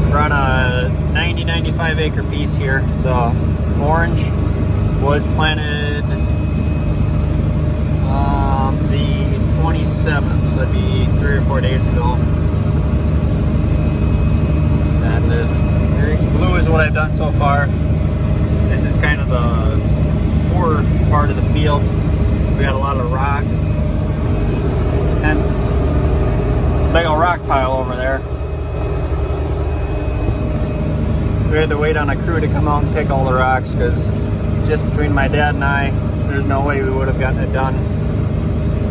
We're on a 95-acre piece here. The orange was planted the 27th, so that'd be 3 or 4 days ago. And the blue is what I've done so far. This is kind of the poor part of the field. We got a lot of rocks, hence big old rock pile over there. We had to wait on a crew to come out and pick all the rocks because just between my dad and I, there's no way we would have gotten it done.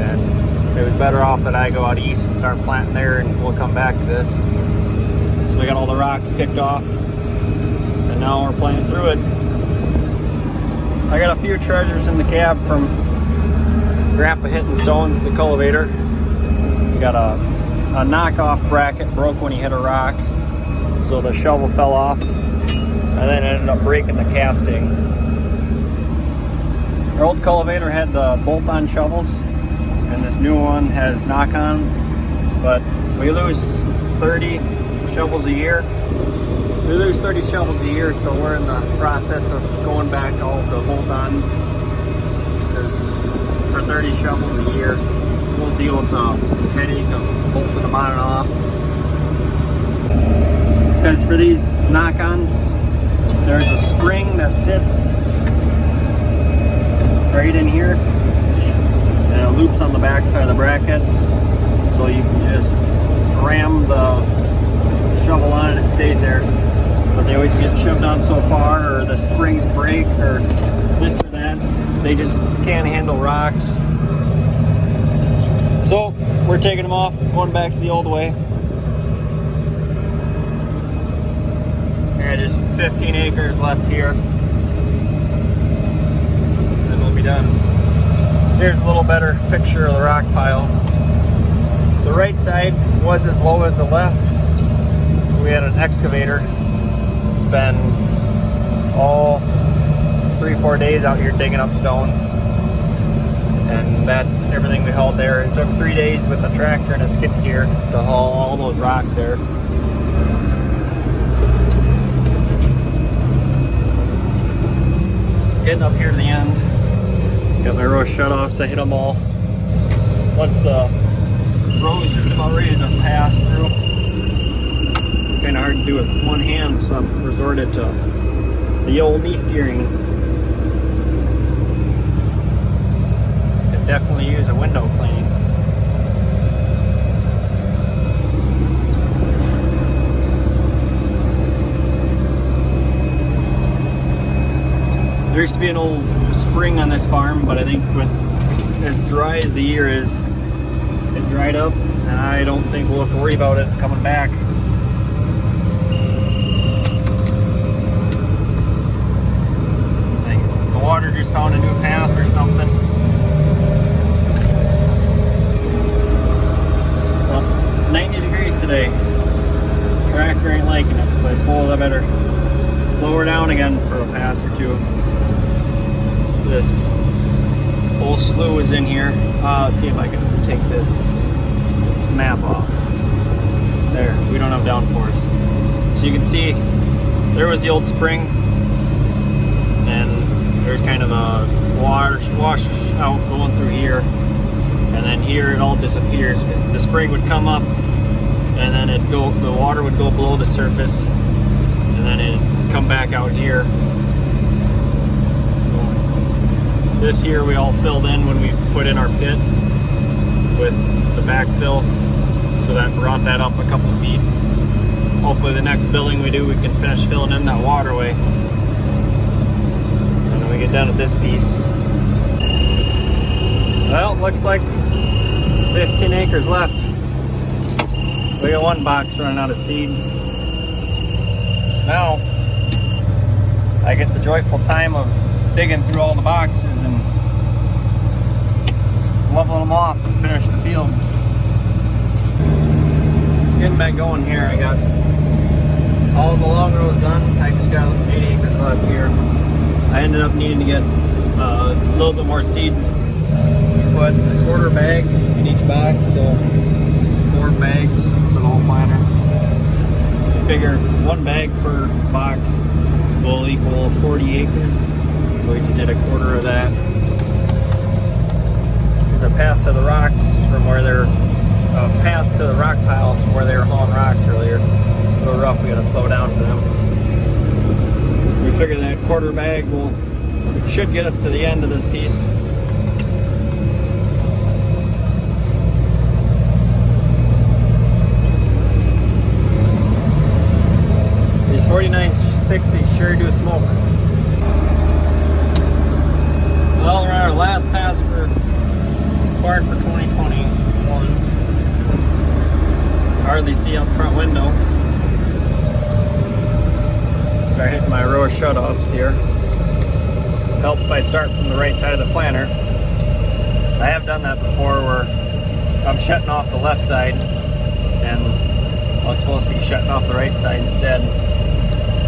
And it was better off that I go out east and start planting there, and we'll come back to this. So we got all the rocks picked off, and now we're planting through it. I got a few treasures in the cab from Grandpa hitting stones with the cultivator. We got a knockoff bracket broke when he hit a rock, so the shovel fell off, and then it ended up breaking the casting. Our old cultivator had the bolt-on shovels, and this new one has knock-ons, but we lose 30 shovels a year. We lose 30 shovels a year, so we're in the process of going back all to bolt-ons, because for 30 shovels a year, we'll deal with the headache of bolting them on and off. Because for these knock-ons, there's a spring that sits right in here, and it loops on the back side of the bracket, so you can just ram the shovel on and it stays there. But they always get shoved on so far, or the springs break, or this or that. They just can't handle rocks. So we're taking them off, going back to the old way. Yeah, just 15 acres left here, and we'll be done. Here's a little better picture of the rock pile. The right side was as low as the left. We had an excavator spend all 3-4 days out here digging up stones, and that's everything we hauled there. It took 3 days with a tractor and a skid steer to haul all those rocks there. Getting up here to the end, got my row shut-offs. I hit them all. Once the row is just about ready to pass through, kind of hard to do with one hand, so I've resorted to the old knee steering. Could definitely use a window cleaning. There used to be an old spring on this farm, but I think with as dry as the year is, it dried up, and I don't think we'll have to worry about it coming back. I think the water just found a new path or something. Well, 90 degrees today. Tractor ain't liking it, so I suppose I better slow her down again for a pass or two. This whole slough is in here. Let's see if I can take this map off. There, we don't have downforce. So you can see there was the old spring, and there's kind of a wash out going through here, and then here it all disappears because the spring would come up, and then the water would go below the surface, and then it'd come back out here. This here we all filled in when we put in our pit with the backfill, so that brought that up a couple feet. Hopefully the next building we do, we can finish filling in that waterway. And when we get done with this piece. Well, looks like 15 acres left. We got one box running out of seed. So now I get the joyful time of digging through all the boxes and leveling them off to finish the field. Getting back going here. I got all of the long rows done. I just got 8 acres left here. I ended up needing to get a little bit more seed. Put a quarter bag in each box, so 4 bags for the whole planter. I figure 1 bag per box will equal 40 acres. So we just did a quarter of that. There's a path to the rocks from where they're path to the rock pile from where they were hauling rocks earlier. A little rough, we gotta slow down for them. We figure that quarter bag should get us to the end of this piece. These 4960s sure do smoke. Well, we're on our last pass for barn for 2021. Hardly see out the front window. Start hitting my row of shutoffs here. Help if I'd start from the right side of the planter. I have done that before where I'm shutting off the left side and I was supposed to be shutting off the right side instead.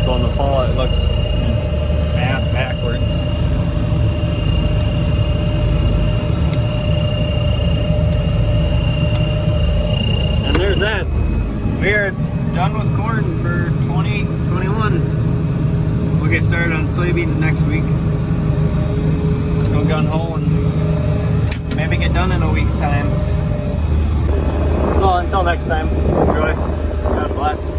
So in the fall it looks ass backwards. And there's that. We're done with corn for 2021. We'll get started on soybeans next week. Go gun-ho and maybe get done in a week's time. So until next time, enjoy. God bless.